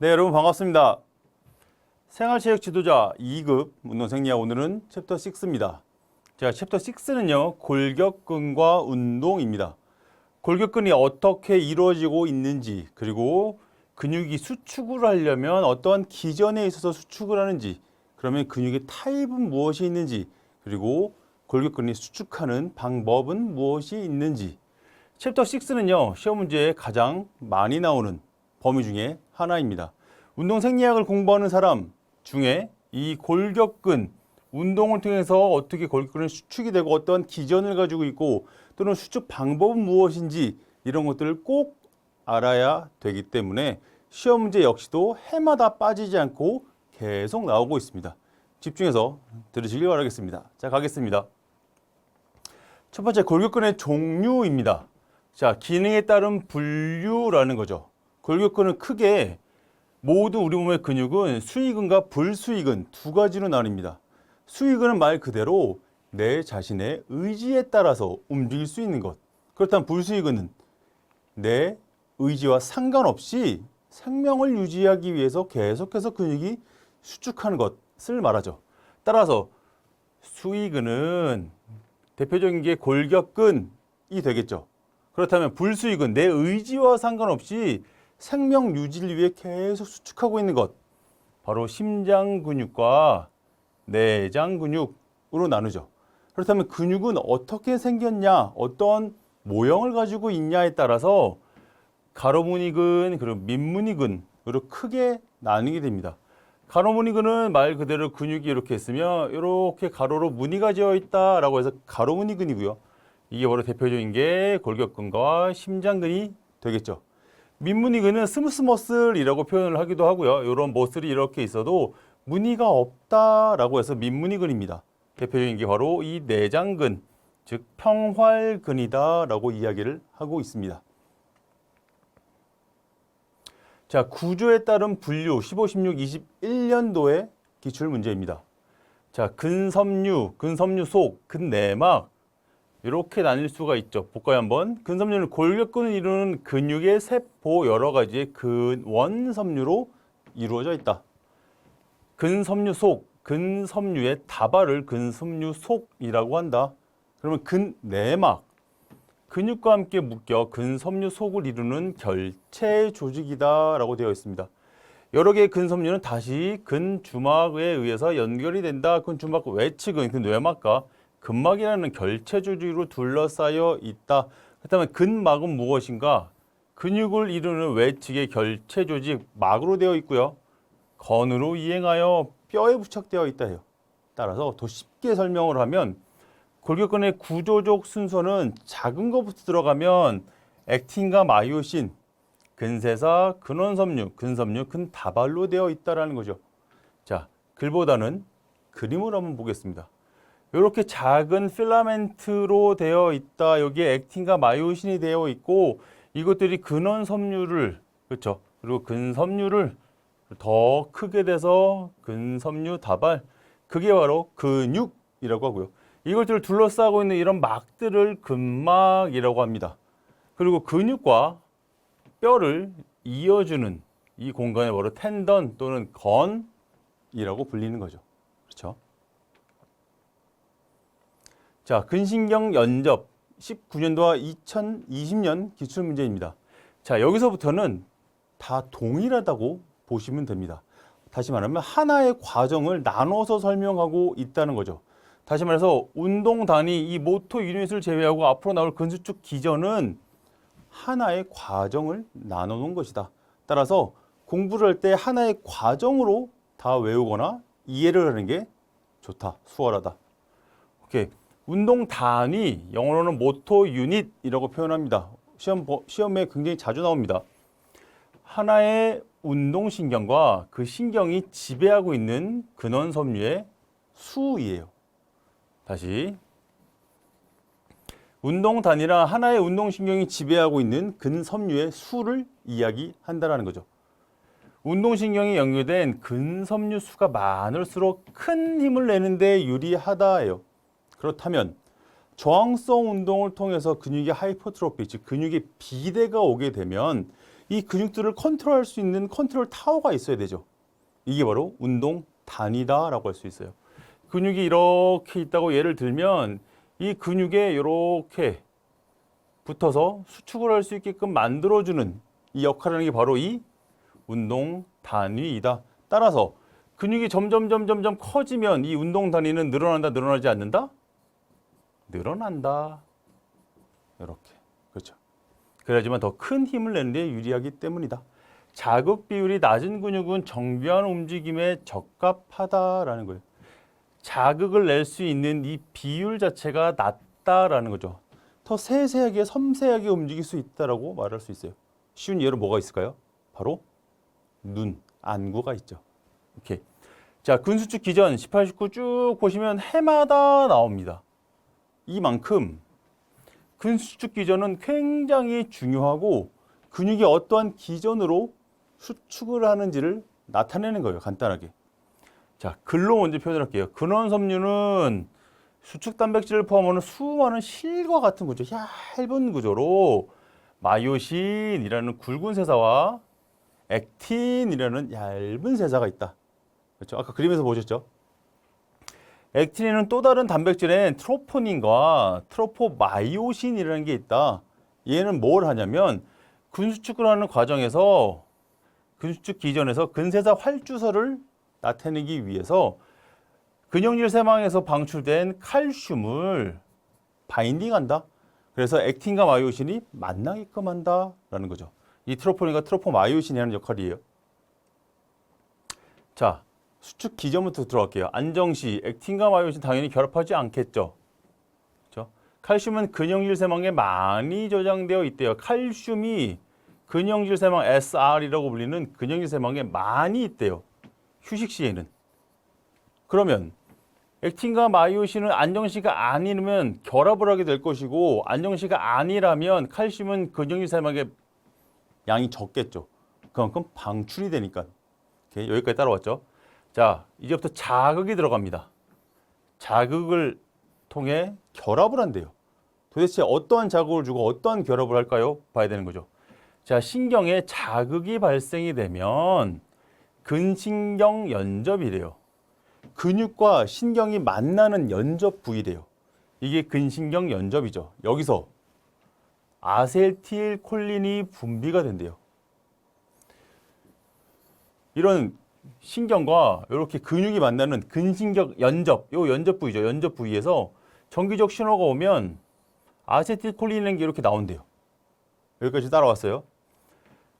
네, 여러분 반갑습니다. 생활체육 지도자 2급 운동생리학 오늘은 챕터 6입니다. 자, 챕터 6는요, 골격근과 운동입니다. 골격근이 어떻게 이루어지고 있는지, 그리고 근육이 수축을 하려면 어떠한 기전에 있어서 수축을 하는지, 그러면 근육의 타입은 무엇이 있는지, 그리고 골격근이 수축하는 방법은 무엇이 있는지. 챕터 6는요, 시험 문제에 가장 많이 나오는 범위 중에 하나입니다. 운동생리학을 공부하는 사람 중에 이 골격근, 운동을 통해서 어떻게 골격근이 수축이 되고 어떠한 기전을 가지고 있고 또는 수축 방법은 무엇인지 이런 것들을 꼭 알아야 되기 때문에 시험 문제 역시도 해마다 빠지지 않고 계속 나오고 있습니다. 집중해서 들으시길 바라겠습니다. 자, 가겠습니다. 첫 번째, 골격근의 종류입니다. 자, 기능에 따른 분류라는 거죠. 골격근은 크게 모두 우리 몸의 근육은 수익근과 불수익근 두 가지로 나뉩니다. 수익근은 말 그대로 내 자신의 의지에 따라서 움직일 수 있는 것. 그렇다면 불수익근은 내 의지와 상관없이 생명을 유지하기 위해서 계속해서 근육이 수축하는 것을 말하죠. 따라서 수익근은 대표적인 게 골격근이 되겠죠. 그렇다면 불수익은 내 의지와 상관없이 생명 유지를 위해 계속 수축하고 있는 것, 바로 심장 근육과 내장 근육으로 나누죠. 그렇다면 근육은 어떻게 생겼냐, 어떤 모형을 가지고 있냐에 따라서 가로무늬근 그리고 민무늬근으로 크게 나뉘게 됩니다. 가로무늬근은 말 그대로 근육이 이렇게 있으면 이렇게 가로로 무늬가 지어 있다라고 해서 가로무늬근이고요. 이게 바로 대표적인 게 골격근과 심장근이 되겠죠. 민무늬근은 스무스 머슬이라고 표현을 하기도 하고요. 이런 머슬이 이렇게 있어도 무늬가 없다라고 해서 민무늬근입니다. 대표적인 게 바로 이 내장근, 즉 평활근이다라고 이야기를 하고 있습니다. 자, 구조에 따른 분류 15, 16, 21년도의 기출 문제입니다. 자, 근섬유, 근섬유 속, 근내막 이렇게 나뉠 수가 있죠. 볼까요, 한번? 근섬유는 골격근을 이루는 근육의 세포 여러 가지의 근원섬유로 이루어져 있다. 근섬유 속, 근섬유의 다발을 근섬유 속이라고 한다. 그러면 근내막, 근육과 함께 묶여 근섬유 속을 이루는 결체 조직이다라고 되어 있습니다. 여러 개의 근섬유는 다시 근주막에 의해서 연결이 된다. 근주막 외측은 근뇌막과 근막이라는 결체 조직으로 둘러싸여 있다. 그렇다면 근막은 무엇인가? 근육을 이루는 외측의 결체 조직, 막으로 되어 있고요. 건으로 이행하여 뼈에 부착되어 있다 해요. 따라서 더 쉽게 설명을 하면 골격근의 구조적 순서는 작은 것부터 들어가면 액틴과 마이오신, 근세사, 근원섬유, 근섬유, 근다발로 되어 있다라는 거죠. 자, 글보다는 그림을 한번 보겠습니다. 이렇게 작은 필라멘트로 되어 있다. 여기에 액틴과 마이오신이 되어 있고 이것들이 근원섬유를, 그렇죠? 그리고 근섬유를 더 크게 돼서 근섬유 다발, 그게 바로 근육이라고 하고요. 이것들을 둘러싸고 있는 이런 막들을 근막이라고 합니다. 그리고 근육과 뼈를 이어주는 이 공간이 바로 텐던 또는 건이라고 불리는 거죠. 그렇죠? 자, 근신경 연접 19년도와 2020년 기출 문제입니다. 자, 여기서부터는 다 동일하다고 보시면 됩니다. 다시 말하면 하나의 과정을 나눠서 설명하고 있다는 거죠. 다시 말해서 운동 단위 이 모터 유닛을 제외하고 앞으로 나올 근수축 기전은 하나의 과정을 나눠 놓은 것이다. 따라서 공부를 할 때 하나의 과정으로 다 외우거나 이해를 하는 게 좋다. 수월하다. 오케이. 운동 단위, 영어로는 모터 유닛이라고 표현합니다. 시험에 굉장히 자주 나옵니다. 하나의 운동신경과 그 신경이 지배하고 있는 근원섬유의 수이에요. 다시. 운동 단위라 하나의 운동신경이 지배하고 있는 근섬유의 수를 이야기한다는 거죠. 운동신경이 연결된 근섬유 수가 많을수록 큰 힘을 내는 데 유리하다예요. 그렇다면 저항성 운동을 통해서 근육의 하이퍼트로피, 즉 근육의 비대가 오게 되면 이 근육들을 컨트롤할 수 있는 컨트롤 타워가 있어야 되죠. 이게 바로 운동 단위다라고 할 수 있어요. 근육이 이렇게 있다고 예를 들면 이 근육에 이렇게 붙어서 수축을 할 수 있게끔 만들어주는 이 역할을 하는 게 바로 이 운동 단위이다. 따라서 근육이 점점 커지면 이 운동 단위는 늘어난다, 늘어나지 않는다? 늘어난다. 이렇게. 그렇죠. 그래야지만 더 큰 힘을 내는 데 유리하기 때문이다. 자극 비율이 낮은 근육은 정교한 움직임에 적합하다라는 거예요. 자극을 낼 수 있는 이 비율 자체가 낮다라는 거죠. 더 세세하게, 섬세하게 움직일 수 있다라고 말할 수 있어요. 쉬운 예로 뭐가 있을까요? 바로 눈, 안구가 있죠. 오케이. 자, 근수축 기전 18, 19 쭉 보시면 해마다 나옵니다. 이만큼 근수축 기전은 굉장히 중요하고 근육이 어떠한 기전으로 수축을 하는지를 나타내는 거예요. 간단하게. 자, 글로 먼저 표현을 할게요. 근원섬유는 수축 단백질을 포함하는 수많은 실과 같은 구조, 얇은 구조로 마이오신이라는 굵은 세사와 액틴이라는 얇은 세사가 있다. 그렇죠? 아까 그림에서 보셨죠? 액틴에는 또 다른 단백질엔 트로포닌과 트로포마이오신이라는 게 있다. 얘는 뭘 하냐면 근수축을 하는 과정에서 근수축 기전에서 근세사 활주소를 나타내기 위해서 근형질 세망에서 방출된 칼슘을 바인딩한다. 그래서 액틴과 마이오신이 만나게끔 한다라는 거죠. 이 트로포닌과 트로포마이오신이 하는 역할이에요. 자, 수축 기전부터 들어갈게요. 안정시 액틴과 마이오신 당연히 결합하지 않겠죠. 그렇죠? 칼슘은 근형질 세망에 많이 저장되어 있대요. 칼슘이 근형질 세망 SR이라고 불리는 근형질 세망에 많이 있대요. 휴식 시에는. 그러면 액틴과 마이오신은 안정시가 아니면 결합을 하게 될 것이고 안정시가 아니라면 칼슘은 근형질 세망에 양이 적겠죠. 그만큼 방출이 되니까. 오케이, 여기까지 따라왔죠. 자, 이제부터 자극이 들어갑니다. 자극을 통해 결합을 한대요. 도대체 어떠한 자극을 주고 어떠한 결합을 할까요? 봐야 되는 거죠. 자, 신경에 자극이 발생이 되면 근신경 연접이래요. 근육과 신경이 만나는 연접 부위래요. 이게 근신경 연접이죠. 여기서 아세틸콜린이 분비가 된대요. 이런 신경과 이렇게 근육이 만나는 근신경 연접, 요 연접 부위죠. 연접 부위에서 전기적 신호가 오면 아세틸콜린이라는 게 이렇게 나온대요. 여기까지 따라왔어요.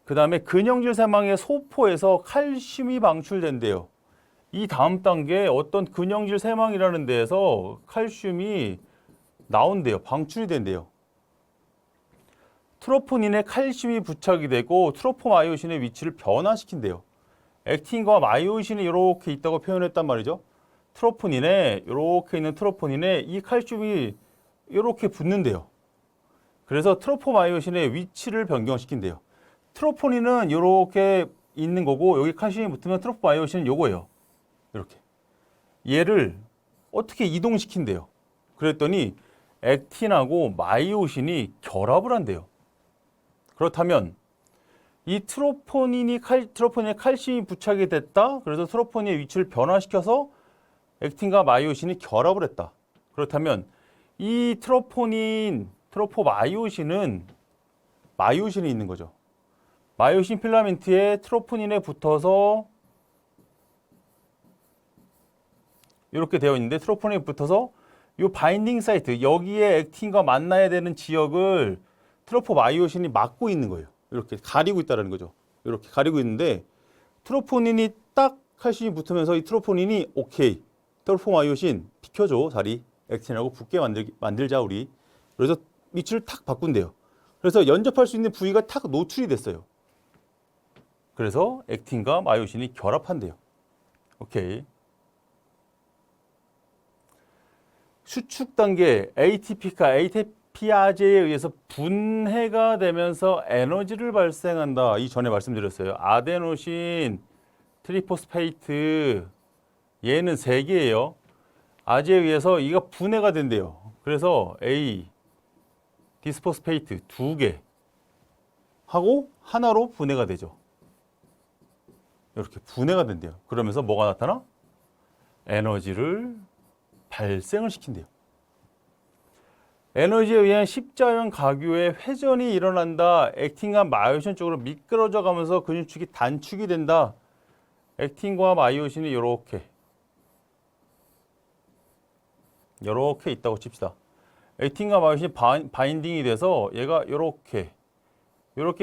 그 다음에 근형질 세망의 소포에서 칼슘이 방출된대요. 이 다음 단계에 어떤 근형질 세망이라는 데에서 칼슘이 나온대요. 방출이 된대요. 트로포닌에 칼슘이 부착이 되고 트로포마이오신의 위치를 변화시킨대요. 액틴과 마이오신이 이렇게 있다고 표현했단 말이죠. 트로포닌에 이렇게 있는 트로포닌에 이 칼슘이 이렇게 붙는데요. 그래서 트로포마이오신의 위치를 변경시킨대요. 트로포닌은 이렇게 있는 거고 여기 칼슘이 붙으면 트로포마이오신은 요거예요. 이렇게. 얘를 어떻게 이동시킨대요. 그랬더니 액틴하고 마이오신이 결합을 한대요. 그렇다면 이 트로포닌에 칼슘이 부착이 됐다. 그래서 트로포닌의 위치를 변화시켜서 액틴과 마이오신이 결합을 했다. 그렇다면 이 트로포마이오신은 마이오신이 있는 거죠. 마이오신 필라멘트에 트로포닌에 붙어서 이렇게 되어 있는데 트로포닌에 붙어서 이 바인딩 사이트, 여기에 액틴과 만나야 되는 지역을 트로포마이오신이 막고 있는 거예요. 이렇게 가리고 있다는 거죠. 이렇게 가리고 있는데 트로포닌이 딱 칼슘이 붙으면서 이 트로포닌이 오케이, 트로포마이오신 비켜줘, 자리. 액틴하고 붙게 만들자 우리. 그래서 위치를 탁 바꾼대요. 그래서 연접할 수 있는 부위가 탁 노출이 됐어요. 그래서 액틴과 마이오신이 결합한대요. 오케이. 수축 단계 ATP가 ATP아제에 의해서 분해가 되면서 에너지를 발생한다. 이 전에 말씀드렸어요. 아데노신, 트리포스페이트, 얘는 3개예요. 아제에 의해서 이가 분해가 된대요. 그래서 A, 디스포스페이트 2개. 하고 하나로 분해가 되죠. 이렇게 분해가 된대요. 그러면서 뭐가 나타나? 에너지를 발생을 시킨대요. 에너지에 의한 십자형 각유의 회전이 일어난다. 액틴과 마이오신 쪽으로 미끄러져 가면서 근육축이 단축이 된다. 액틴과 마이오신이 이렇게 있다고 칩시다. 액틴과 마이오신이 바인딩이 돼서 얘가 이렇게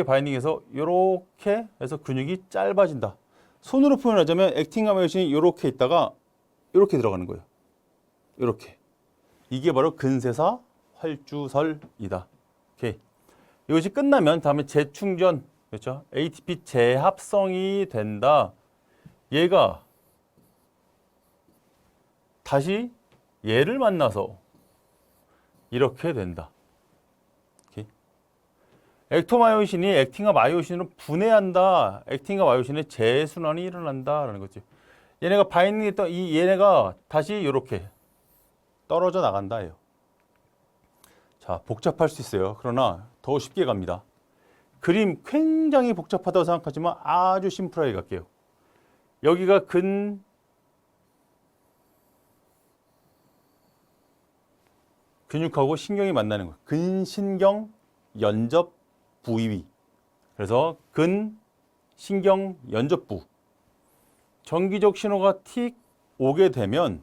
바인딩해서 이렇게 해서 근육이 짧아진다. 손으로 표현하자면 액틴과 마이오신이 이렇게 있다가 이렇게 들어가는 거예요. 이렇게. 이게 바로 근세사 활주설이다. 오케이. 이것이 끝나면 다음에 재충전, 그렇죠? ATP 재합성이 된다. 얘가 다시 얘를 만나서 이렇게 된다. 오케이. 액토마이오신이 액틴과 마이오신으로 분해한다. 액틴과 마이오신의 재순환이 일어난다라는 거죠. 얘네가 바인딩했던 얘네가 다시 이렇게 떨어져 나간다예요. 자, 복잡할 수 있어요. 그러나 더 쉽게 갑니다. 그림 굉장히 복잡하다고 생각하지만 아주 심플하게 갈게요. 여기가 근육하고 신경이 만나는 거예요. 근신경 연접 부위. 그래서 근신경 연접부. 전기적 신호가 틱 오게 되면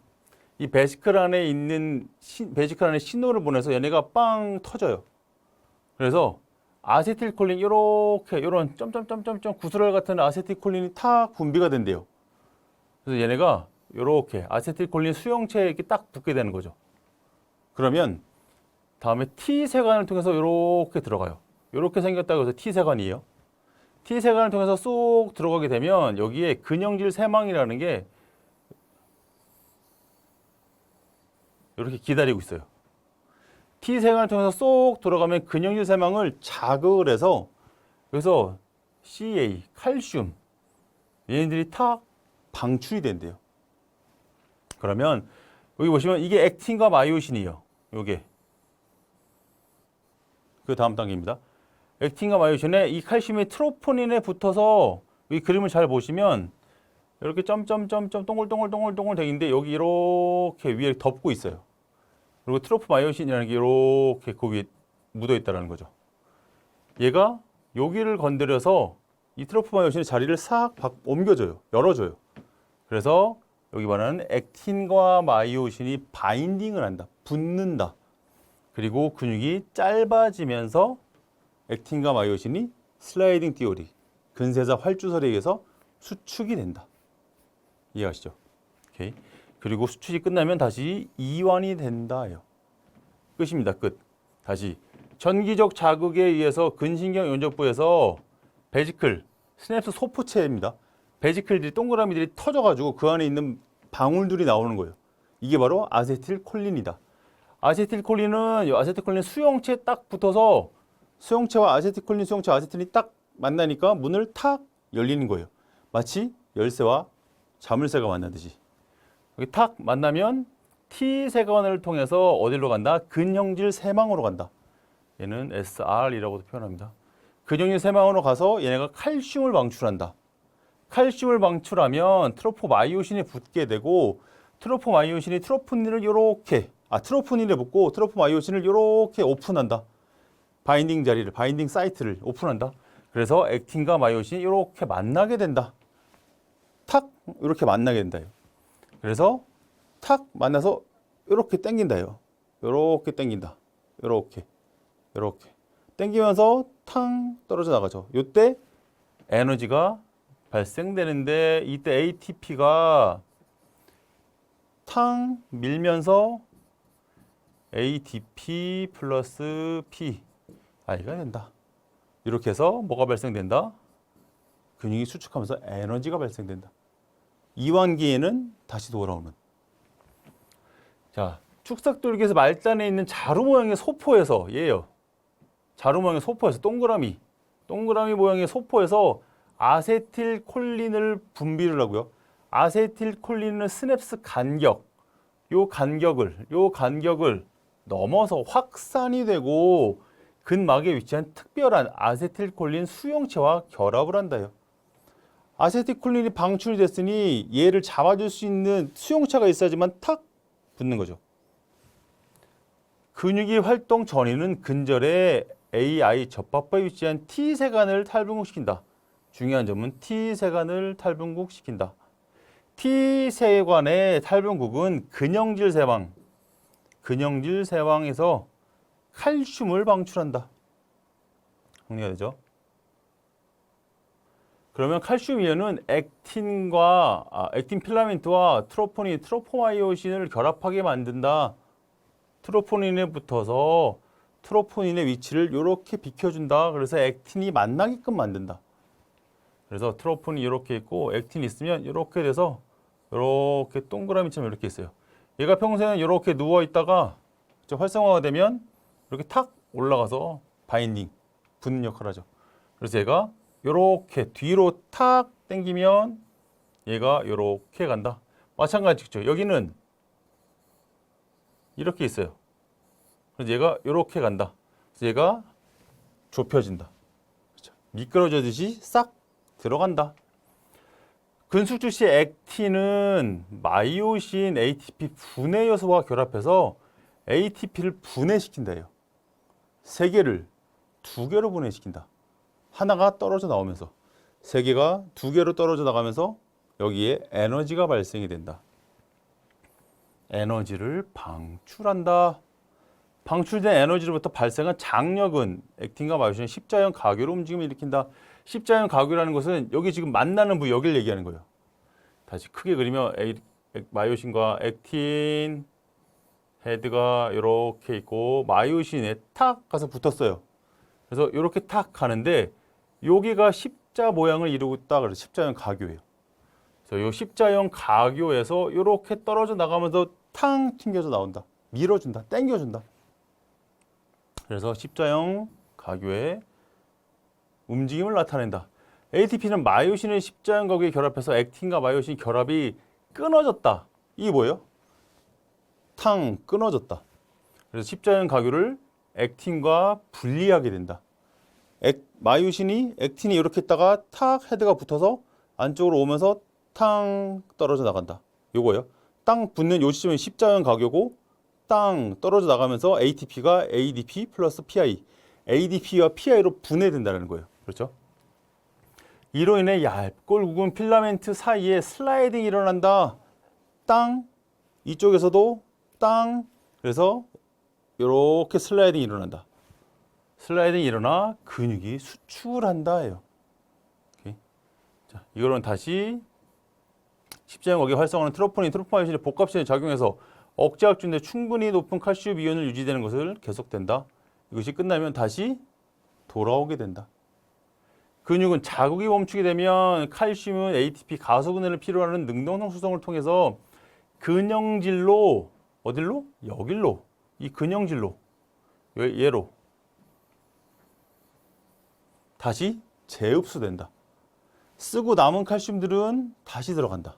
이 베시클 안에 있는 베시클 안에 신호를 보내서 얘네가 빵 터져요. 그래서 아세틸콜린 이런 점점점점점 구슬알 같은 아세틸콜린이 탁 분비가 된대요. 그래서 얘네가 이렇게 아세틸콜린 수용체에 이렇게 딱 붙게 되는 거죠. 그러면 다음에 T세관을 통해서 이렇게 들어가요. 이렇게 생겼다고 해서 T세관이에요. T세관을 통해서 쏙 들어가게 되면 여기에 근형질 세망이라는 게 이렇게 기다리고 있어요. T세관을 통해서 쏙 들어가면 근형질 세망을 자극을 해서 그래서 CA, 칼슘 얘네들이 탁 방출이 된대요. 그러면 여기 보시면 이게 액틴과 마이오신이에요. 요게 그 다음 단계입니다. 액틴과 마이오신에 이 칼슘이 트로포닌에 붙어서 이 그림을 잘 보시면 이렇게 점점점점 동글동글동글동글 돼 있는데 여기 이렇게 위에 덮고 있어요. 그리고 트로포마이오신이라는 게 이렇게 그 위에 묻어 있다는 거죠. 얘가 여기를 건드려서 이 트로포마이오신의 자리를 싹 옮겨줘요. 열어줘요. 그래서 여기 말하는 액틴과 마이오신이 바인딩을 한다. 붙는다. 그리고 근육이 짧아지면서 액틴과 마이오신이 슬라이딩 띠오리, 근세자 활주설에 의해서 수축이 된다. 이해하시죠? 오케이. 그리고 수축이 끝나면 다시 이완이 된다예요. 끝입니다. 끝. 다시 전기적 자극에 의해서 근신경 연접부에서 베지클, 스냅스 소포체입니다. 베지클들이 동그라미들이 터져가지고 그 안에 있는 방울들이 나오는 거예요. 이게 바로 아세틸콜린이다. 아세틸콜린은 아세틸콜린 수용체에 딱 붙어서 수용체와 아세틸콜린 수용체 아세틸이 딱 만나니까 문을 탁 열리는 거예요. 마치 열쇠와 자물쇠가 만나듯이. 여기 탁 만나면 T세관을 통해서 어디로 간다? 근형질 세망으로 간다. 얘는 SR이라고도 표현합니다. 근형질 세망으로 가서 얘네가 칼슘을 방출한다. 칼슘을 방출하면 트로포마이오신이 붙게 되고 트로포마이오신이 트로포닌을 트로포닌에 붙고 트로포마이오신을 이렇게 오픈한다. 바인딩 자리를, 바인딩 사이트를 오픈한다. 그래서 액틴과 마이오신이 이렇게 만나게 된다. 탁 이렇게 만나게 된다. 그래서 탁 만나서 이렇게 당긴다요. 이렇게 당긴다. 이렇게 당기면서 탕 떨어져 나가죠. 이때 에너지가 발생되는데 이때 ATP가 탕 밀면서 ATP 플러스 P I가 된다. 이렇게 해서 뭐가 발생된다? 근육이 수축하면서 에너지가 발생된다. 이완기에는 다시 돌아오는. 자, 축삭돌기에서 말단에 있는 자루 모양의 소포에서 얘예요. 자루 모양의 소포에서 동그라미 모양의 소포에서 아세틸콜린을 분비를 하고요. 아세틸콜린은 스냅스 간격, 요 간격을 넘어서 확산이 되고 근막에 위치한 특별한 아세틸콜린 수용체와 결합을 한다요. 아세틸콜린이 방출이 됐으니 얘를 잡아줄 수 있는 수용체가 있어야지만 탁 붙는 거죠. 근육이 활동 전에는 근절에 AI 접합부에 위치한 T세관을 탈분국시킨다. 중요한 점은 T세관을 탈분국시킨다. T세관의 탈분국은 근형질 세왕에서 칼슘을 방출한다. 정리가 되죠? 그러면 칼슘 이온은 액틴 필라멘트와 트로포마이오신을 결합하게 만든다. 트로포닌에 붙어서 트로포닌의 위치를 이렇게 비켜준다. 그래서 액틴이 만나게끔 만든다. 그래서 트로포닌이 이렇게 있고 액틴이 있으면 이렇게 돼서 이렇게 동그라미처럼 이렇게 있어요. 얘가 평소에는 이렇게 누워 있다가 활성화가 되면 이렇게 탁 올라가서 바인딩, 붙는 역할을 하죠. 그래서 얘가 이렇게 뒤로 탁 당기면 얘가 이렇게 간다. 마찬가지죠. 여기는 이렇게 있어요. 그래서 얘가 이렇게 간다. 그래서 얘가 좁혀진다. 그렇죠? 미끄러지듯이 싹 들어간다. 근숙주 시 액틴은 마이오신 ATP 분해 요소와 결합해서 ATP를 분해시킨다요. 세 개를 두 개로 분해시킨다. 하나가 떨어져 나오면서 세 개가 두 개로 떨어져 나가면서 여기에 에너지가 발생이 된다. 에너지를 방출한다. 방출된 에너지로부터 발생한 장력은 액틴과 마이오신의 십자형 가교로 움직임을 일으킨다. 십자형 가교라는 것은 여기 지금 만나는 부위 여기를 얘기하는 거예요. 다시 크게 그리면 마이오신과 액틴 헤드가 이렇게 있고 마이오신에 탁 가서 붙었어요. 그래서 이렇게 탁 가는데 여기가 십자 모양을 이루고 있다. 그래서 십자형 가교예요. 그래서 이 십자형 가교에서 이렇게 떨어져 나가면서 탕 튕겨져 나온다. 밀어준다. 당겨준다. 그래서 십자형 가교의 움직임을 나타낸다. ATP는 마이오신의 십자형 가교에 결합해서 액틴과 마이오신 결합이 끊어졌다. 이게 뭐예요? 탕 끊어졌다. 그래서 십자형 가교를 액틴과 분리하게 된다. 마이오신이 액틴이 이렇게 있다가 탁 헤드가 붙어서 안쪽으로 오면서 탕 떨어져 나간다. 요거예요. 땅 붙는 요 시점이 십자형 가교고 땅 떨어져 나가면서 ATP가 ADP 플러스 PI, ADP와 PI로 분해된다는 거예요. 그렇죠? 이로 인해 얇고 굵은 필라멘트 사이에 슬라이딩이 일어난다. 땅 이쪽에서도 땅 그래서 이렇게 슬라이딩이 일어난다. 슬라이딩이 일어나 근육이 수축을 한다예요. 자, 이거는 다시 십자형 가교 활성화는 트로포마이오신의 복합신에 작용해서 억제학주인데 충분히 높은 칼슘 이온을 유지되는 것을 계속된다. 이것이 끝나면 다시 돌아오게 된다. 근육은 자극이 멈추게 되면 칼슘은 ATP 가소분해를 필요로 하는 능동성 수송을 통해서 근형질로 어딜로? 여길로. 이 근형질로 얘로 다시 재흡수된다. 쓰고 남은 칼슘들은 다시 들어간다.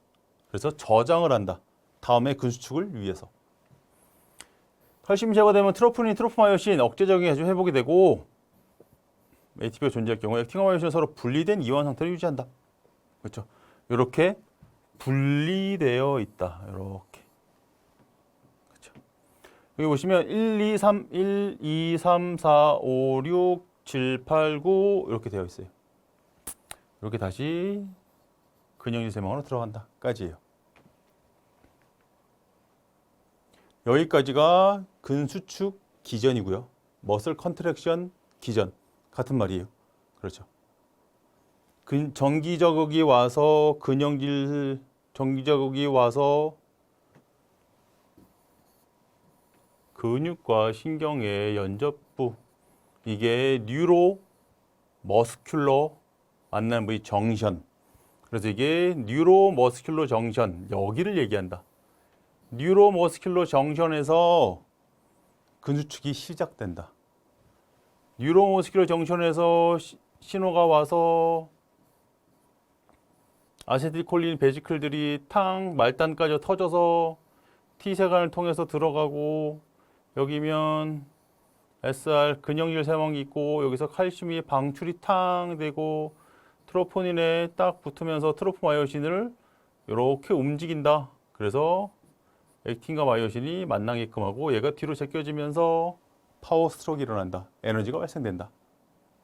그래서 저장을 한다. 다음에 근수축을 위해서. 칼슘이 제거되면 트로포마이오신 억제작용이 아주 회복이 되고 ATP가 존재할 경우 액틴과 마이오신은 서로 분리된 이완 상태를 유지한다. 그렇죠? 이렇게 분리되어 있다. 이렇게. 그렇죠? 여기 보시면 1, 2, 3, 4, 5, 6, 7, 8, 9 이렇게 되어 있어요. 이렇게 다시 근형질 세망으로 들어간다. 까지예요. 여기까지가 근수축 기전이고요. 머슬 컨트랙션 기전 같은 말이에요. 그렇죠. 전기 자극이 와서 전기 자극이 와서 근육과 신경의 연접부 이게 뉴로 머스큘러 만나는 부위 정션. 그래서 이게 뉴로 머스큘러 정션 여기를 얘기한다. 뉴로 머스큘러 정션에서 근수축이 시작된다. 뉴로 머스큘러 정션에서 신호가 와서 아세틸콜린 베지클들이 말단까지 터져서 T세관을 통해서 들어가고 여기면 SR 근형질 세망이 있고 여기서 칼슘이 방출이 탕 되고 트로포닌에 딱 붙으면서 트로포마이오신을 이렇게 움직인다. 그래서 액틴과 마이오신이 만나게끔 하고 얘가 뒤로 제껴지면서 파워 스트로크가 일어난다. 에너지가 발생된다.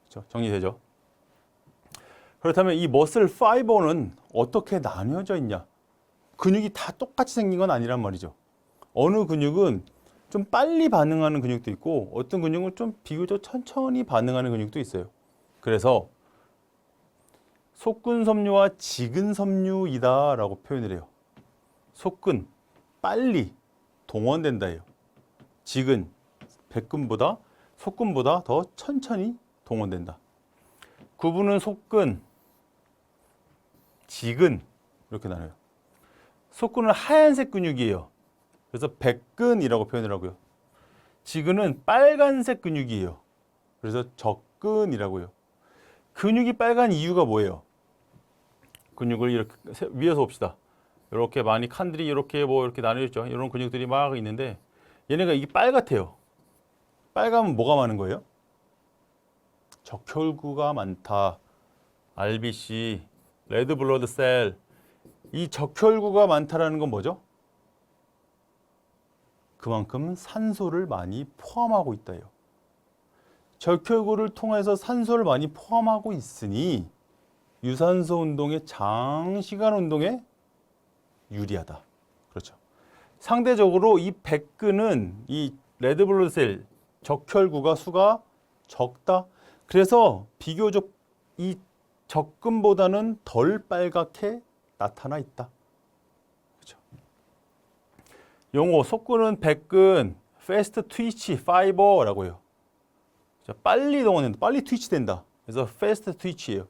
그렇죠? 정리되죠? 그렇다면 이 머슬 파이버는 어떻게 나뉘어져 있냐? 근육이 다 똑같이 생긴 건 아니란 말이죠. 어느 근육은 좀 빨리 반응하는 근육도 있고 어떤 근육은 좀 비교적 천천히 반응하는 근육도 있어요. 그래서 속근섬유와 지근섬유이다 라고 표현을 해요. 속근, 빨리 동원된다예요. 지근, 백근보다 속근보다 더 천천히 동원된다. 구분은 속근, 지근 이렇게 나눠요. 속근은 하얀색 근육이에요. 그래서 백근이라고 표현을 하고요. 지근은 빨간색 근육이에요. 그래서 적근이라고요. 근육이 빨간 이유가 뭐예요? 근육을 이렇게 위에서 봅시다. 이렇게 많이 칸들이 이렇게 뭐 이렇게 나뉘어있죠. 이런 근육들이 막 있는데 얘네가 이게 빨갛대요. 빨가면 뭐가 많은 거예요? 적혈구가 많다. RBC, 레드 블러드 셀. 이 적혈구가 많다라는 건 뭐죠? 그만큼 산소를 많이 포함하고 있다요. 적혈구를 통해서 산소를 많이 포함하고 있으니 유산소 운동에 장시간 운동에 유리하다. 그렇죠. 상대적으로 이 백근은 이 레드블러드셀 적혈구가 수가 적다. 그래서 비교적 이 적근보다는 덜 빨갛게 나타나 있다. 그렇죠. 용어 속근은 백근, 패스트 트위치 파이버라고 해요. 빨리 동원된다. 빨리 트위치된다. 그래서 패스트 트위치예요.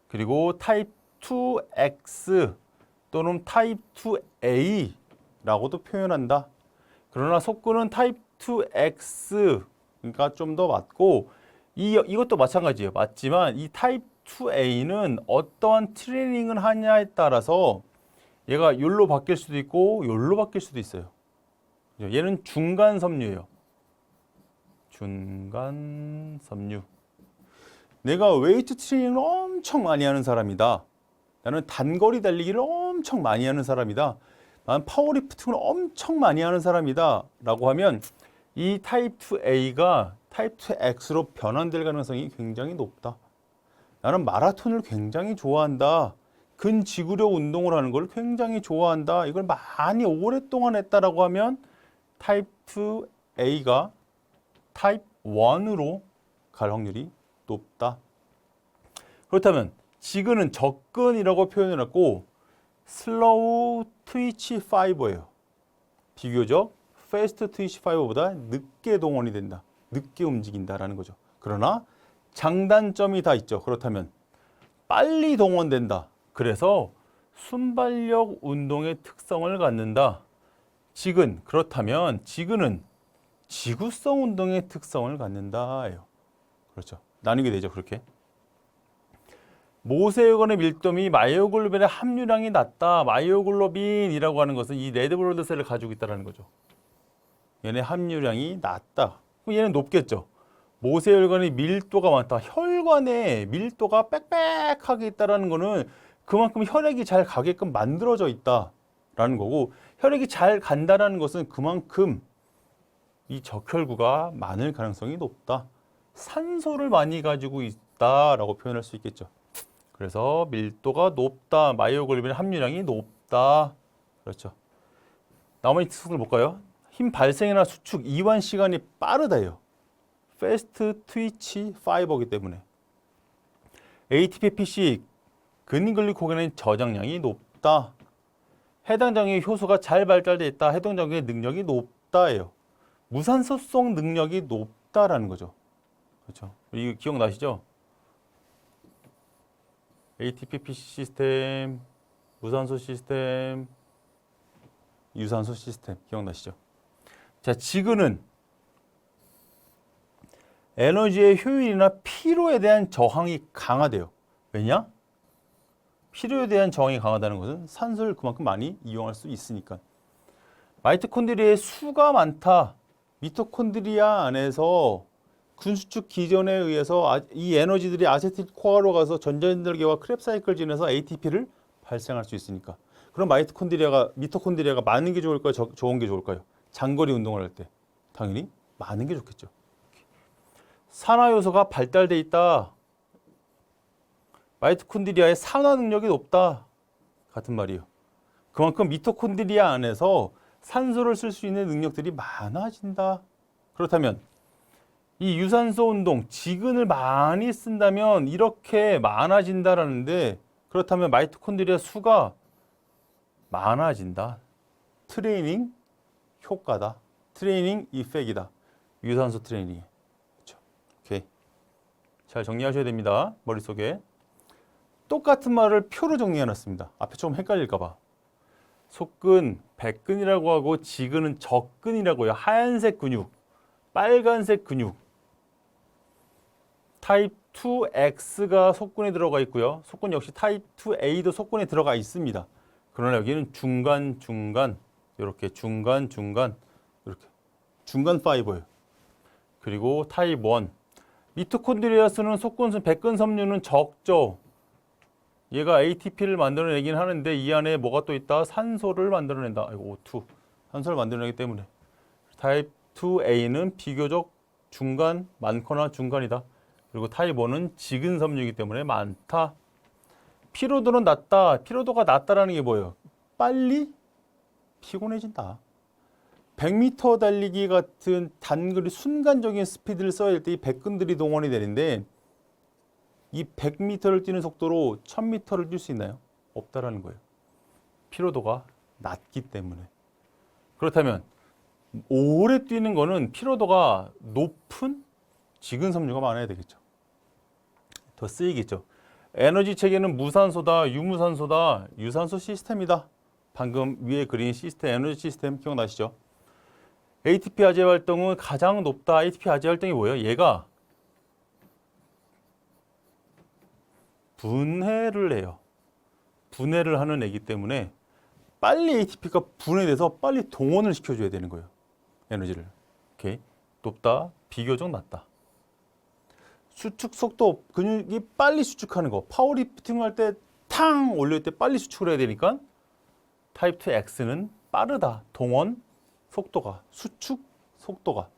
그리고 타입 2X 또는 타입 2A라고도 표현한다. 그러나 속근은 타입 2X 그러니까 좀 더 맞고 이것도 마찬가지예요. 맞지만 이 타입 2A는 어떠한 트레이닝을 하냐에 따라서 얘가 요로 바뀔 수도 있고 요로 바뀔 수도 있어요. 얘는 중간 섬유예요. 중간 섬유. 내가 웨이트 트레이닝을 엄청 많이 하는 사람이다. 나는 단거리 달리기를 엄청 많이 하는 사람이다. 나는 파워리프팅을 엄청 많이 하는 사람이다. 라고 하면 이 타입 2A가 타입 2X로 변환될 가능성이 굉장히 높다. 나는 마라톤을 굉장히 좋아한다. 근지구력 운동을 하는 걸 굉장히 좋아한다. 이걸 많이 오랫동안 했다라고 하면 타입 2A가 타입 1으로 갈 확률이 높다. 그렇다면 지근은 적근이라고 표현을 했고 슬로우 트위치 파이버예요. 비교적 패스트 트위치 파이버보다 늦게 동원이 된다. 늦게 움직인다라는 거죠. 그러나 장단점이 다 있죠. 그렇다면 빨리 동원된다. 그래서 순발력 운동의 특성을 갖는다. 지근, 그렇다면 지근은 지구성 운동의 특성을 갖는다예요. 그렇죠. 나뉘게 되죠. 그렇게. 모세혈관의 밀도이 마이오글로빈의 함유량이 낮다. 마이오글로빈이라고 하는 것은 이 레드블러드 셀을 가지고 있다는 거죠. 얘네 함유량이 낮다. 그럼 얘는 높겠죠. 모세혈관의 밀도가 많다. 혈관의 밀도가 빽빽하게 있다는 거는 그만큼 혈액이 잘 가게끔 만들어져 있다라는 거고 혈액이 잘 간다는 것은 그만큼 이 적혈구가 많을 가능성이 높다. 산소를 많이 가지고 있다라고 표현할 수 있겠죠. 그래서 밀도가 높다. 마이오글로빈 함유량이 높다. 그렇죠. 나머지 특성을 볼까요? 힘 발생이나 수축, 이완 시간이 빠르다요. 패스트 트위치 파이버이기 때문에. ATP, PC, 근글리코겐의 저장량이 높다. 해당 장의 효소가 잘 발달되어 있다. 해당 장의 능력이 높다예요. 무산소성 능력이 높다라는 거죠. 그렇죠. 이거 기억나시죠? ATP, PC 시스템, 무산소 시스템, 유산소 시스템 기억나시죠? 자, 지근은 에너지의 효율이나 피로에 대한 저항이 강하대요. 왜냐? 피로에 대한 저항이 강하다는 것은 산소를 그만큼 많이 이용할 수 있으니까. 마이토콘드리아의 수가 많다. 미토콘드리아 안에서 근수축 기전에 의해서 이 에너지들이 아세틸 코어로 가서 전자연결계와 크랩 사이클 지내서 ATP를 발생할 수 있으니까. 그럼 미토콘드리아가 많은 게 좋을까요? 적은 게 좋을까요? 장거리 운동을 할 때 당연히 많은 게 좋겠죠. 산화 요소가 발달돼 있다. 마이토콘드리아의 산화 능력이 높다. 같은 말이에요. 그만큼 미토콘드리아 안에서 산소를 쓸 수 있는 능력들이 많아진다. 그렇다면 이 유산소 운동, 지근을 많이 쓴다면 이렇게 많아진다라는데, 그렇다면 마이토콘드리아 수가 많아진다. 트레이닝 효과다. 트레이닝 이펙이다. 유산소 트레이닝. 그렇죠. 오케이. 잘 정리하셔야 됩니다. 머릿속에. 똑같은 말을 표로 정리해놨습니다. 앞에 좀 헷갈릴까 봐. 속근, 백근이라고 하고 지근은 적근이라고요. 하얀색 근육, 빨간색 근육. 타입 2X가 속근에 들어가 있고요. 속근 역시 타입 2A도 속근에 들어가 있습니다. 그러나 여기는 중간, 이렇게 중간, 이렇게 중간 파이버예요. 그리고 타입 1. 미토콘드리아스는 속근수, 백근 섬유는 적죠. 얘가 ATP를 만들어내긴 하는데 이 안에 뭐가 또 있다? 산소를 만들어낸다. 이거 O2. 산소를 만들어내기 때문에. 타입 2A는 비교적 중간, 많거나 중간이다. 그리고 타입 1은 지근 섬유이기 때문에 많다. 피로도는 낮다. 피로도가 낮다라는 게 뭐예요? 빨리 피곤해진다. 100m 달리기 같은 단거리 순간적인 스피드를 써야 할 때 이 백근들이 동원이 되는데 이 100m를 뛰는 속도로 1000m를 뛸 수 있나요? 없다라는 거예요. 피로도가 낮기 때문에. 그렇다면 오래 뛰는 거는 피로도가 높은 지근 섬유가 많아야 되겠죠. 더 쓰이겠죠. 에너지 체계는 무산소다, 유무산소다, 유산소 시스템이다. 방금 위에 그린 시스템, 에너지 시스템 기억나시죠? ATP 아제 활동은 가장 높다. ATP 아제 활동이 뭐예요? 얘가 분해를 해요. 분해를 하는 애기 때문에 빨리 ATP가 분해돼서 빨리 동원을 시켜줘야 되는 거예요. 에너지를. 오케이. 높다. 비교적 낮다. 수축 속도, 근육이 빨리 수축하는 거. 파워리프팅 할 때 탕 올릴 때 빨리 수축을 해야 되니까 타입 2X는 빠르다. 동원 속도가, 수축 속도가.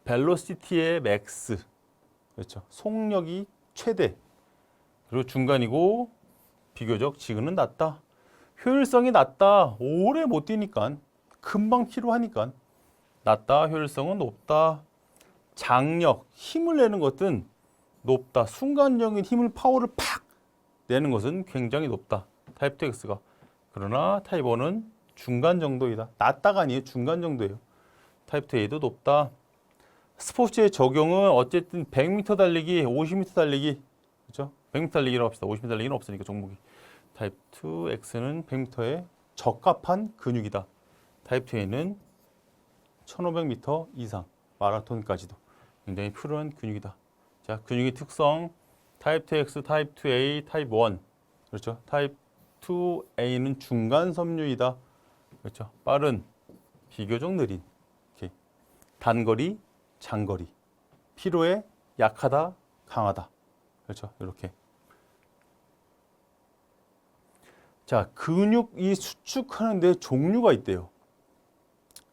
벨로시티의 맥스. 그렇죠. 속력이 최대. 그리고 중간이고 비교적 지근은 낮다. 효율성이 낮다. 오래 못 뛰니까. 금방 피로하니까. 낮다. 효율성은 높다. 장력, 힘을 내는 것은 높다. 순간적인 힘을, 파워를 팍 내는 것은 굉장히 높다. 타입 2X가. 그러나 타입 1은 중간 정도이다. 낮다가 아니에요. 중간 정도예요. 타입 2A도 높다. 스포츠의 적용은 어쨌든 100m 달리기, 50m 달리기. 그렇죠? 100m 달리기라고 합시다. 50m 달리기는 없으니까 종목이. 타입 2X는 100m에 적합한 근육이다. 타입 2A는 1500m 이상, 마라톤까지도 굉장히 필요한 근육이다. 자, 근육의 특성, 타입 2X, 타입 2A, 타입 1. 그렇죠? 타입 2A는 중간 섬유이다. 그렇죠? 빠른, 비교적 느린. 오케이. 단거리, 장거리. 피로에 약하다, 강하다. 그렇죠? 이렇게. 자, 근육이 수축하는데 종류가 있대요.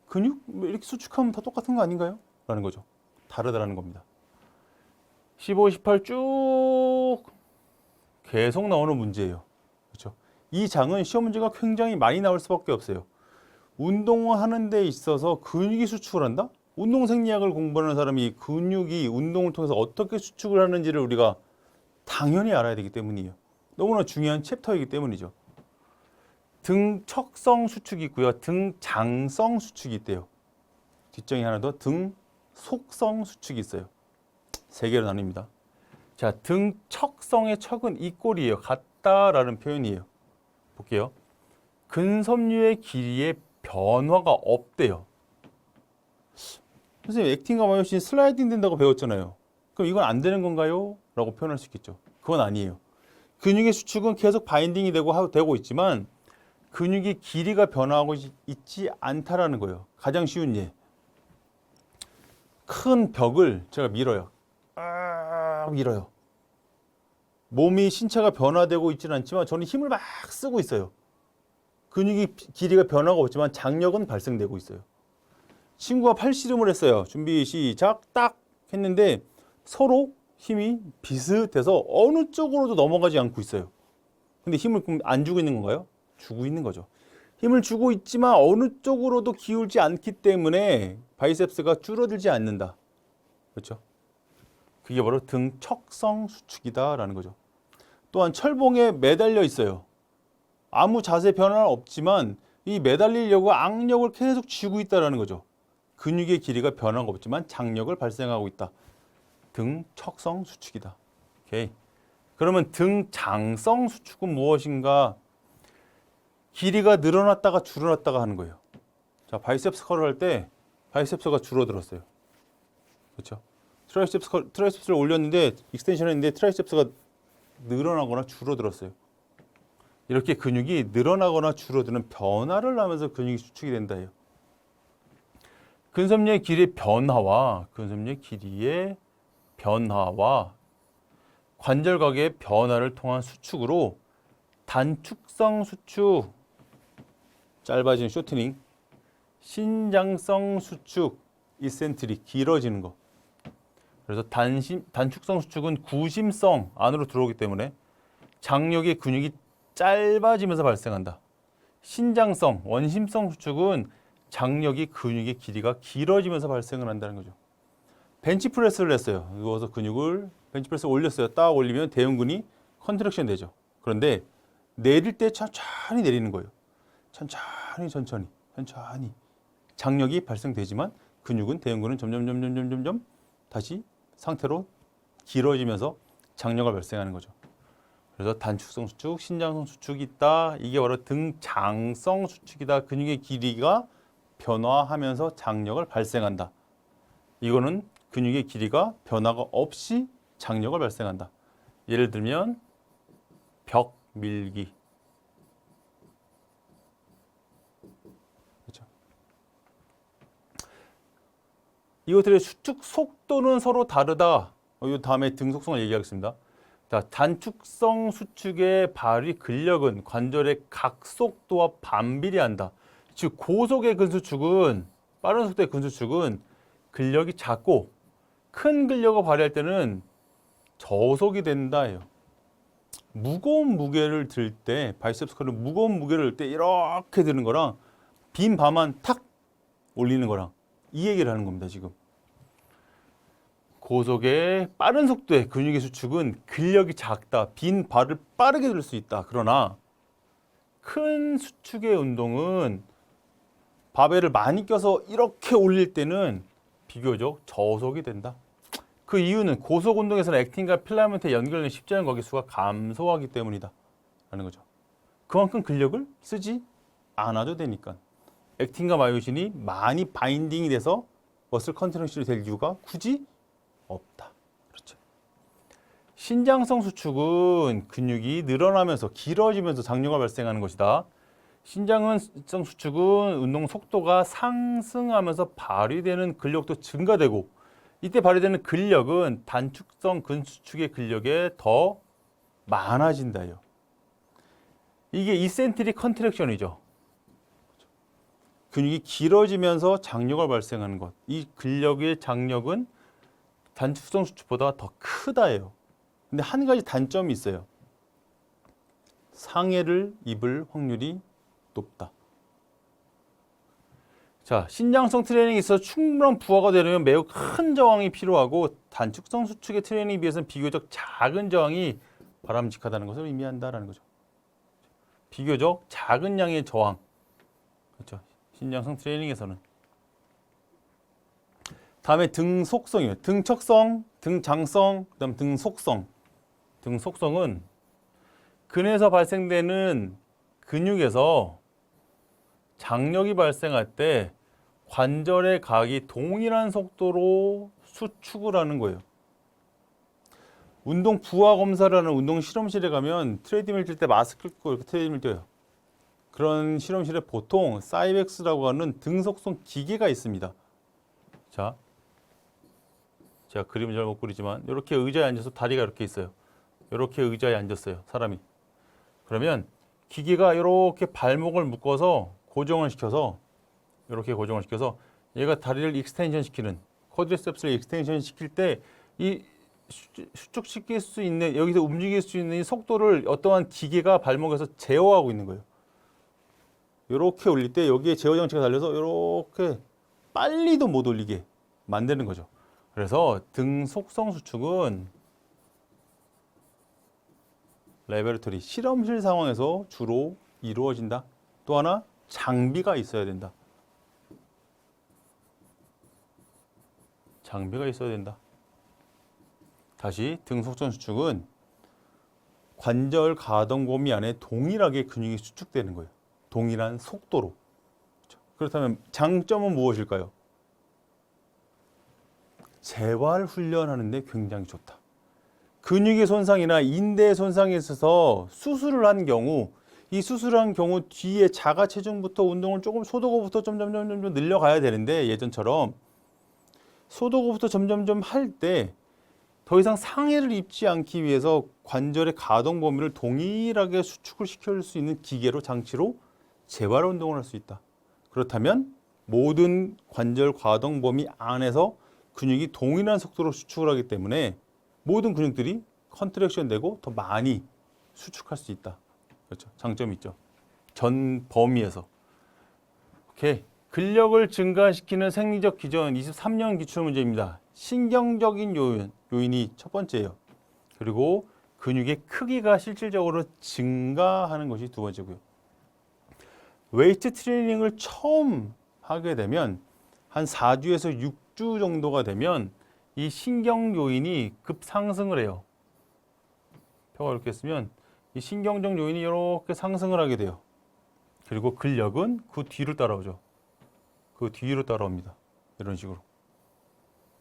근육? 이렇게 수축하면 다 똑같은 거 아닌가요? 라는 거죠. 다르다라는 겁니다. 15, 18 쭉 계속 나오는 문제예요. 그렇죠? 이 장은 시험 문제가 굉장히 많이 나올 수밖에 없어요. 운동을 하는 데 있어서 근육이 수축을 한다? 운동 생리학을 공부하는 사람이 근육이 운동을 통해서 어떻게 수축을 하는지를 우리가 당연히 알아야 되기 때문이에요. 너무나 중요한 챕터이기 때문이죠. 등척성 수축이 있고요. 등장성 수축이 있대요. 뒷정이 하나 더, 등속성 수축이 있어요. 세 개로 나뉩니다. 자, 등척성의 척은 이 꼴이에요. 같다라는 표현이에요. 볼게요. 근섬유의 길이에 변화가 없대요. 선생님, 액틴과 마요신 슬라이딩 된다고 배웠잖아요. 그럼 이건 안 되는 건가요? 라고 표현할 수 있겠죠. 그건 아니에요. 근육의 수축은 계속 바인딩이 되고 있지만 근육의 길이가 변화하고 있지 않다라는 거예요. 가장 쉬운 예. 큰 벽을 제가 밀어요. 밀어요. 몸이 신체가 변화되고 있지는 않지만 저는 힘을 막 쓰고 있어요. 근육이 길이가 변화가 없지만 장력은 발생되고 있어요. 친구가 팔씨름을 했어요. 준비 시작 딱 했는데 서로 힘이 비슷해서 어느 쪽으로도 넘어가지 않고 있어요. 근데 힘을 안 주고 있는 건가요? 주고 있는 거죠. 힘을 주고 있지만 어느 쪽으로도 기울지 않기 때문에 바이셉스가 줄어들지 않는다. 그렇죠? 그게 바로 등척성 수축이다라는 거죠. 또한 철봉에 매달려 있어요. 아무 자세 변화는 없지만 이 매달리려고 악력을 계속 쥐고 있다라는 거죠. 근육의 길이가 변화가 없지만 장력을 발생하고 있다. 등척성 수축이다. 오케이. 그러면 등장성 수축은 무엇인가? 길이가 늘어났다가 줄어났다가 하는 거예요. 자, 바이셉스 컬을 할 때 바이셉스가 줄어들었어요. 그렇죠? 트라이셉스를 올렸는데 익스텐션 했는데 트라이셉스가 늘어나거나 줄어들었어요. 이렇게 근육이 늘어나거나 줄어드는 변화를 하면서 근육이 수축이 된다예요. 근섬유의 길이의 변화와 관절각의 변화를 통한 수축으로 단축성 수축, 짧아지는 쇼트닝, 신장성 수축, 이센트릭, 길어지는 거. 그래서 단축성 수축은 구심성 안으로 들어오기 때문에 장력의 근육이 짧아지면서 발생한다. 신장성, 원심성 수축은 장력이 근육의 길이가 길어지면서 발생을 한다는 거죠. 벤치프레스를 했어요. 누워서 근육을 벤치프레스 올렸어요. 딱 올리면 대흉근이 컨트랙션 되죠. 그런데 내릴 때 천천히 내리는 거예요. 천천히 장력이 발생되지만 근육은 대흉근은 점점 다시 상태로 길어지면서 장력을 발생하는 거죠. 그래서 단축성 수축, 신장성 수축이 있다. 이게 바로 등장성 수축이다. 근육의 길이가 변화하면서 장력을 발생한다. 이거는 근육의 길이가 변화가 없이 장력을 발생한다. 예를 들면 벽 밀기. 그렇죠? 이것들의 수축 속도는 서로 다르다. 이 다음에 등 속성을 얘기하겠습니다. 자, 단축성 수축의 발휘 근력은 관절의 각 속도와 반비례한다. 즉 고속의 근수축은 빠른 속도의 근수축은 근력이 작고 큰 근력을 발휘할 때는 저속이 된다예요. 무거운 무게를 들 때 바이셉스 컬은 무거운 무게를 들 때 이렇게 드는 거랑 빈 바만 탁 올리는 거랑 이 얘기를 하는 겁니다. 지금 고속의 빠른 속도의 근육의 수축은 근력이 작다. 빈 발을 빠르게 들 수 있다. 그러나 큰 수축의 운동은 바벨을 많이 껴서 이렇게 올릴 때는 비교적 저속이 된다. 그 이유는 고속 운동에서는 액틴과 필라멘트에 연결된 십자인 거기 수가 감소하기 때문이다 라는 거죠. 그만큼 근력을 쓰지 않아도 되니까. 액틴과 마요신이 많이 바인딩이 돼서 머슬 컨트랙션이 될 이유가 굳이 없다. 그렇죠. 신장성 수축은 근육이 늘어나면서 길어지면서 장력이 발생하는 것이다. 신장성 수축은 운동 속도가 상승하면서 발휘되는 근력도 증가되고 이때 발휘되는 근력은 단축성 근수축의 근력에 더 많아진다요. 이게 이센트릭 컨트랙션이죠. 근육이 길어지면서 장력을 발생하는 것. 이 근력의 장력은 단축성 수축보다 더 크다예요. 근데 한 가지 단점이 있어요. 상해를 입을 확률이 높다. 자, 신장성 트레이닝에 있어서 충분한 부하가 되려면 매우 큰 저항이 필요하고 단축성 수축의 트레이닝에 비해서는 비교적 작은 저항이 바람직하다는 것을 의미한다라는 거죠. 비교적 작은 양의 저항. 그렇죠. 신장성 트레이닝에서는. 다음에 등 속성이에요. 등척성, 등장성, 그다음 등 속성. 등 속성은 근에서 발생되는 근육에서 장력이 발생할 때 관절의 각이 동일한 속도로 수축을 하는 거예요. 운동 부하 검사를 하는 운동 실험실에 가면 트레이드밀 뛸 때 마스크 끼고 이렇게 트레이드밀 뛰어요. 그런 실험실에 보통 사이벡스라고 하는 등속성 기계가 있습니다. 자, 제가 그림을 잘 못 그리지만 이렇게 의자에 앉아서 다리가 이렇게 있어요. 이렇게 의자에 앉았어요. 사람이. 그러면 기계가 이렇게 발목을 묶어서 고정을 시켜서 이렇게 고정을 시켜서 얘가 다리를 익스텐션 시키는 쿼드리셉스를 익스텐션 시킬 때 이 수축시킬 수 있는 여기서 움직일 수 있는 이 속도를 어떠한 기계가 발목에서 제어하고 있는 거예요. 이렇게 올릴 때 여기에 제어 장치가 달려서 이렇게 빨리도 못 올리게 만드는 거죠. 그래서 등 속성 수축은 레버토리 실험실 상황에서 주로 이루어진다. 또 하나 장비가 있어야 된다. 장비가 있어야 된다. 다시 등 속성 수축은 관절 가동 범위 안에 동일하게 근육이 수축되는 거예요. 동일한 속도로. 그렇다면 장점은 무엇일까요? 재활 훈련하는데 굉장히 좋다. 근육의 손상이나 인대의 손상에 있어서 수술을 한 경우 이 수술한 경우 뒤에 자가 체중부터 운동을 조금 소도고부터 점점 늘려가야 되는데 예전처럼 소도고부터 점점 할 때 더 이상 상해를 입지 않기 위해서 관절의 가동 범위를 동일하게 수축을 시킬 수 있는 기계로 장치로 재활 운동을 할 수 있다. 그렇다면 모든 관절 가동 범위 안에서 근육이 동일한 속도로 수축을 하기 때문에 모든 근육들이 컨트랙션 되고 더 많이 수축할 수 있다. 그렇죠. 장점이 있죠. 전 범위에서. 오케이. 근력을 증가시키는 생리적 기전 23년 기출문제입니다. 신경적인 요인이 첫 번째예요. 그리고 근육의 크기가 실질적으로 증가하는 것이 두 번째고요. 웨이트 트레이닝을 처음 하게 되면 한 4주에서 6주 정도가 되면 이 신경 요인이 급상승을 해요. 표가 이렇게 쓰면 이 신경적 요인이 이렇게 상승을 하게 돼요. 그리고 근력은 그 뒤를 따라오죠. 그 뒤로 따라옵니다. 이런 식으로.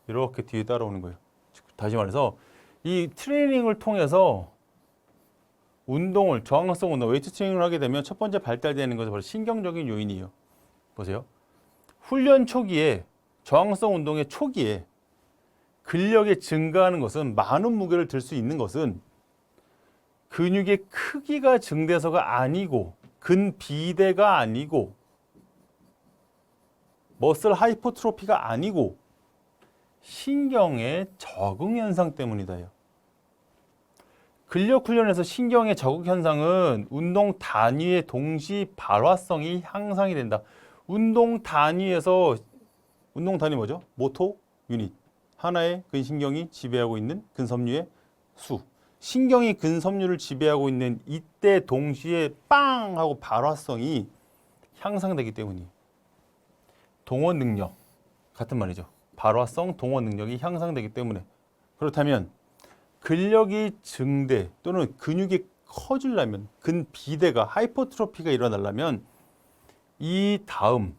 이렇게 뒤에 따라오는 거예요. 다시 말해서 이 트레이닝을 통해서 운동을, 저항성 운동, 웨이트 트레이닝을 하게 되면 첫 번째 발달되는 것은 바로 신경적인 요인이에요. 보세요. 훈련 초기에, 저항성 운동의 초기에 근력이 증가하는 것은 많은 무게를 들 수 있는 것은 근육의 크기가 증대서가 아니고 근비대가 아니고 머슬 하이퍼트로피가 아니고 신경의 적응 현상 때문이다요. 근력 훈련에서 신경의 적응 현상은 운동 단위의 동시 발화성이 향상이 된다. 운동 단위에서 운동 단위 뭐죠? 모토 유닛. 하나의 근신경이 지배하고 있는 근섬유의 수. 신경이 근섬유를 지배하고 있는 이때 동시에 빵 하고 발화성이 향상되기 때문이에요. 동원 능력 같은 말이죠. 발화성 동원 능력이 향상되기 때문에. 그렇다면 근력이 증대 또는 근육이 커지려면 근비대가 하이퍼트로피가 일어나려면 이 다음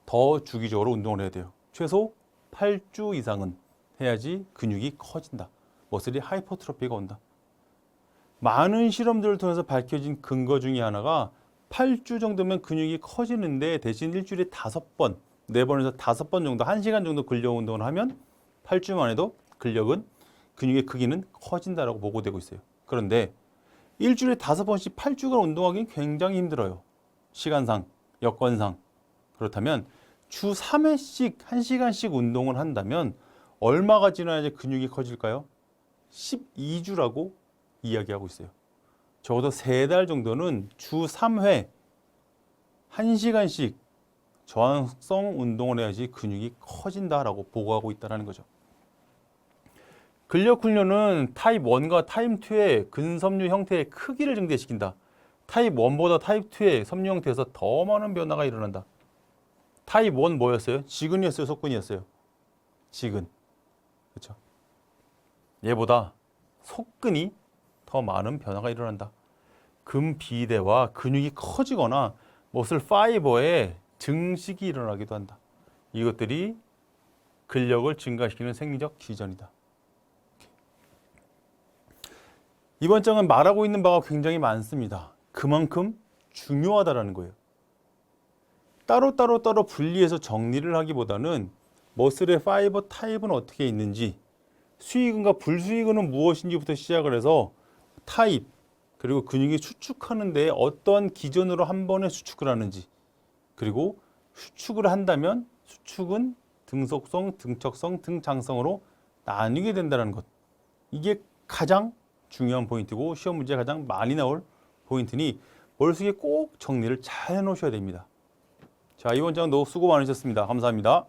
더 주기적으로 운동을 해야 돼요. 최소 8주 이상은 해야지 근육이 커진다. 머슬이 하이퍼트로피가 온다. 많은 실험들을 통해서 밝혀진 근거 중에 하나가 8주 정도면 근육이 커지는데 대신 일주일에 5번, 4번에서 5번 정도 1시간 정도 근력 운동을 하면 8주만 해도 근육의 크기는 커진다라고 보고되고 있어요. 그런데 일주일에 5번씩 8주간 운동하기는 굉장히 힘들어요. 시간상, 여건상. 그렇다면 주 3회씩 1시간씩 운동을 한다면 얼마가 지나야지 근육이 커질까요? 12주라고 이야기하고 있어요. 적어도 3달 정도는 주 3회 1시간씩 저항성 운동을 해야지 근육이 커진다라고 보고하고 있다는 거죠. 근력 훈련은 타입 1과 타입 2의 근섬유 형태의 크기를 증대시킨다. 타입 1보다 타입 2의 섬유 형태에서 더 많은 변화가 일어난다. 타입 1 뭐였어요? 지근이었어요? 속근이었어요? 지근. 그렇죠? 얘보다 속근이 더 많은 변화가 일어난다. 근비대와 근육이 커지거나 머슬 파이버의 증식이 일어나기도 한다. 이것들이 근력을 증가시키는 생리적 기전이다. 이번 장은 말하고 있는 바가 굉장히 많습니다. 그만큼 중요하다라는 거예요. 따로 분리해서 정리를 하기보다는 머슬의 파이버 타입은 어떻게 있는지, 수익근과 불수익근은 무엇인지부터 시작을 해서 타입, 그리고 근육이 수축하는 데 어떤 기준으로 한 번에 수축을 하는지, 그리고 수축을 한다면 수축은 등속성, 등척성, 등장성으로 나뉘게 된다는 것. 이게 가장 중요한 포인트고 시험 문제에 가장 많이 나올 포인트니 머릿속에 꼭 정리를 잘 해놓으셔야 됩니다. 자, 이번 장도 수고 많으셨습니다. 감사합니다.